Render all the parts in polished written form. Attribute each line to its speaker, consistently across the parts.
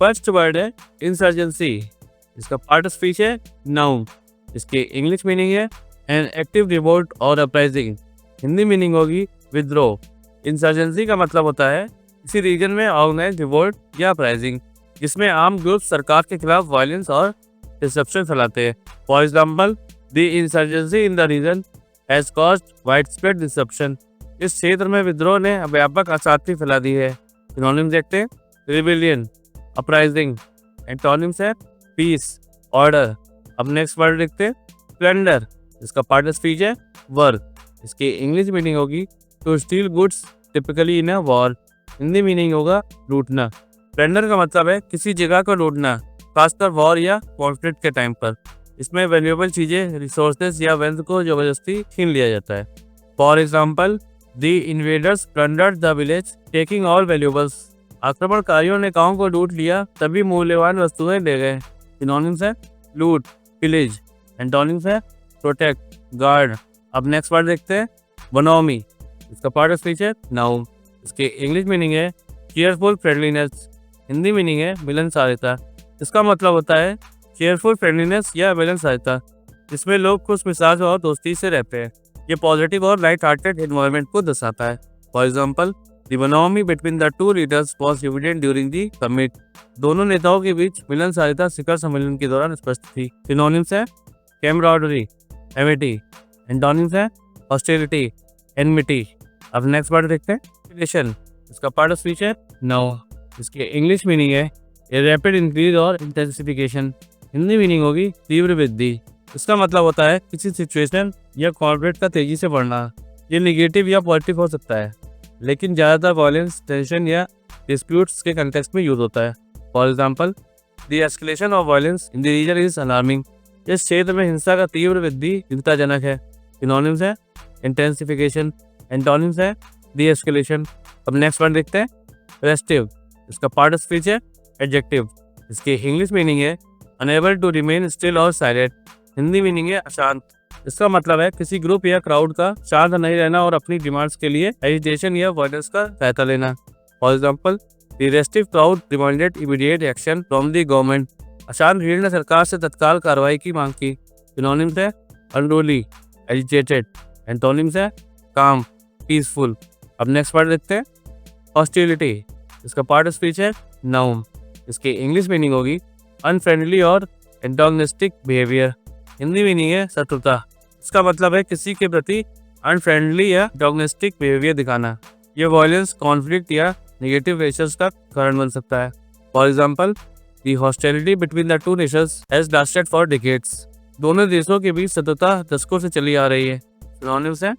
Speaker 1: First word है insurgency, इसका part of speech है नाउन, इसकी इंग्लिश मीनिंग है एन एक्टिव रिवोल्ट और अपराइजिंग। हिंदी मीनिंग होगी विद्रोह। इंसर्जेंसी का मतलब होता है किसी रीजन में ऑर्गेनाइज रिवोल्ट या अपराइजिंग, जिसमें आम ग्रुप सरकार के खिलाफ वायलेंस और डिसरप्शन फैलाते हैं। For example, the insurgency in the region has caused widespread disruption. इस क्षेत्र में विद्रोह ने व्यापक अशांति फैला दी है। सिनोनिम्स देखते हैं, रिबेलियन, अपराइजिंग। एंटोनिम्स है पीस, ऑर्डर। अब नेक्स्ट वर्ड देखते हैं, प्लंडर, इसका पार्ट ऑफ स्पीच है वर्क, इसकी इंग्लिश मीनिंग होगी to steal goods typically in a war. Hindi meaning होगा लूटना। प्लंडर का मतलब है किसी जगह को लूटना, खासकर वॉर या कॉन्फ्लिक्ट के टाइम पर। इसमें वैल्यूएबल चीजें, रिसोर्सेज या वेल्थ को जबरदस्ती छीन लिया जाता है। For example, the invaders plundered the village taking all valuables. आक्रमणकारियों ने गांव को लूट लिया, तभी मूल्यवान वस्तुएं ले गए। सिनोनिम्स है लूट, पिलेज। एंटोनिम्स है प्रोटेक्ट, गार्ड। अब नेक्स्ट वर्ड देखते हैं, बोनोमी, इसका पार्ट ऑफ स्पीच है नाउन, इसकी इंग्लिश मीनिंग है चीयरफुल फ्रेंडलीनेस। हिंदी मीनिंग है मिलनसारिता। इसका मतलब होता है चीयरफुल फ्रेंडलीनेस या मिलनसारिता, इसमें लोग खुश मिजाज और दोस्ती से रहते हैं। ये पॉजिटिव और लाइट हार्टेड एनवायरनमेंट को दर्शाता है। For example, the bonhomie between the two leaders was evident during the summit. दोनों नेताओं के बीच मिलनसारिता शिखर सम्मेलन के दौरान स्पष्ट थी। सिनोनिम्स है कैमराडरी, एमिटी। एंटोनिम्स है हॉस्टिलिटी, एनमिटी। अब नेक्स्ट वर्ड देखते हैं, रिलेशन, इसका पार्ट ऑफ स्पीच है नाउन, इसकी इंग्लिश मीनिंग है ए रैपिड इंक्रीज और इंटेंसिफिकेशन। हिंदी मीनिंग होगी तीव्र वृद्धि। इसका मतलब होता है किसी सिचुएशन या कॉन्फ्लिक्ट का तेजी से बढ़ना। ये निगेटिव या पॉजिटिव हो सकता है, लेकिन ज़्यादातर वायलेंस, टेंशन या डिस्प्यूट्स के कंटेक्स्ट में यूज होता है। For example, the escalation of violence in the region is alarming. इस क्षेत्र में हिंसा का तीव्र वृद्धि चिंताजनक है। सिनोनिम्स है इंटेंसिफिकेशन। एंटोनिम्स है द एस्केलेशन। अब नेक्स्ट वर्ड देखते हैं, रेस्टिव, इसका पार्ट ऑफ स्पीच है एडजेक्टिव, इसकी इंग्लिश मीनिंग है अनेबल टू रिमेन स्टिल और साइलेंट। हिंदी मीनिंग है अशांत। इसका मतलब है किसी ग्रुप या क्राउड का शांत नहीं रहना और अपनी डिमांड्स के लिए एजिटेशन या वायलेंस का सहायता लेना। For example, the restive crowd demanded immediate action from the government. अशांत भीड़ ने सरकार से तत्काल कार्रवाई की मांग की। सिनोनिम्स है अनरूली, एजिटेटेड। एंटोनिम्स है काम, पीसफुल। अब नेक्स्ट वर्ड देखते हैं, हॉस्टिलिटी, इसका पार्ट ऑफ स्पीच है नाउन, इसकी इंग्लिश मीनिंग होगी अनफ्रेंडली और एंटागोनिस्टिक बिहेवियर। हिंदी मीनिंग है शत्रुता। इसका मतलब है किसी के प्रति अनफ्रेंडली या एंटागोनिस्टिक बिहेवियर दिखाना। यह वायलेंस, कॉन्फ्लिक्ट या नेगेटिव रिलेशंस का कारण बन सकता है। For example, the hostility between the two nations has lasted for decades. दोनों देशों के बीच शत्रुता दशकों से चली आ रही है। सिनोनिम्स है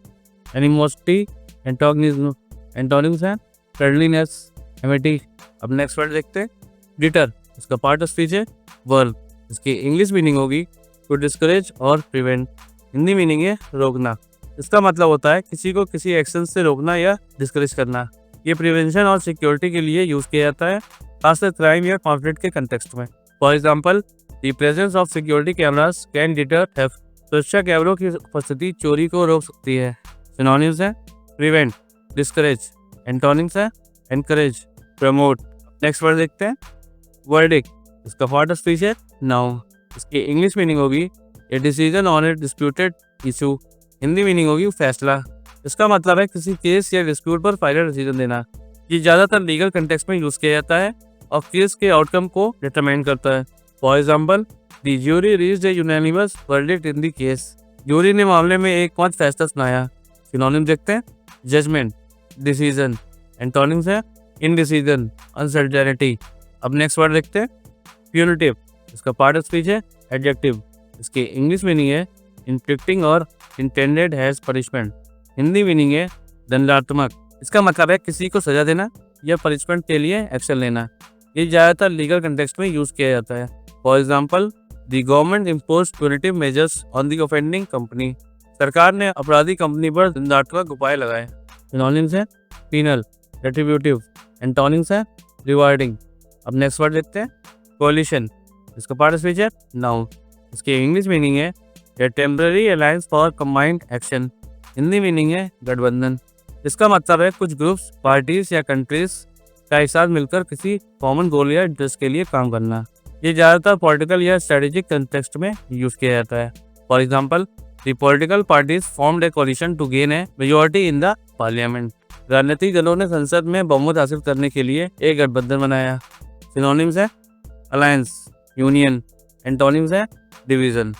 Speaker 1: एनिमोसिटी, एंटागोनिज्म। एंटोनिम्स है फ्रेंडलीनेस, एमिटी। अब नेक्स्ट वर्ड देखते हैं, डिटर, इसका पार्ट ऑफ स्पीच है वर्ब, इसकी इंग्लिश मीनिंग होगी टू डिस्करेज और प्रिवेंट। हिंदी मीनिंग है रोकना। इसका मतलब होता है किसी को किसी एक्शन से रोकना या डिस्करेज करना। ये प्रिवेंशन और सिक्योरिटी के लिए यूज किया जाता है, खासकर क्राइम या कॉन्फ्लिक्ट के कंटेक्स्ट में। For example, the presence of security cameras can deter theft. सुरक्षा कैमरों की उपस्थिति चोरी को रोक सकती है। सिनोनिम्स है प्रिवेंट, डिस्करेज। एंटोनिम्स है एनकरेज, प्रमोट। नेक्स्ट वर्ड देखते हैं, वर्डिक्ट, इसका पार्ट ऑफ स्पीच है नाउन, इसकी इंग्लिश मीनिंग होगी a decision on A disputed issue. Hindi meaning होगी फैसला। इसका मतलब है किसी केस या डिस्प्यूट पर फाइनल डिसीजन देना। ये ज़्यादातर लीगल कंटेक्स्ट में यूज किया जाता है और केस के आउटकम को डिटरमाइन करता है। For example, the jury reached A unanimous verdict in the case. Jury ने मामले में एक मत फैसला सुनाया। सिनोनिम देखते हैं, जजमेंट, डिसीजन। एंटोनिम्स है इनडिसीजन, अनसर्टेनिटी। अब नेक्स्ट वर्ड देखते हैं, प्यूनिटिव, इसका पार्ट ऑफ स्पीच है एडजेक्टिव, इसकी इंग्लिश मीनिंग है इन्फ्लिक्टिंग और intended has punishment. Hindi meaning है दंडात्मक। इसका मतलब है किसी को सजा देना या पनिशमेंट के लिए एक्शन लेना। ये ज़्यादातर लीगल कंटेक्स्ट में यूज किया जाता है। For example, the government imposed punitive measures on the offending company. सरकार ने अपराधी कंपनी पर दंडात्मक उपाय लगाए। सिनोनिम्स है पीनल, रेट्रिब्यूटिव। एंटोनिम्स है रिवार्डिंग। अब नेक्स्ट वर्ड देखते हैं, कोलिशन, इसका पार्ट ऑफ स्पीच है नाउन, इसकी इंग्लिश मीनिंग है ए temporary alliance for combined action. Hindi meaning है गठबंधन। इसका मतलब है कुछ ग्रुप्स, पार्टीज या कंट्रीज का एक साथ मिलकर किसी कॉमन गोल या इंटरेस्ट के लिए काम करना। ये ज़्यादातर पॉलिटिकल या स्ट्रेटेजिक कंटेक्स्ट में यूज़ किया जाता है। For example, the political parties formed a coalition to gain a majority in the parliament. राजनीतिक दलों ने संसद में बहुमत हासिल करने के लिए एक गठबंधन बनाया। सिनोनिम्स है अलायंस, यूनियन, एंटोनिम्स है डिवीजन।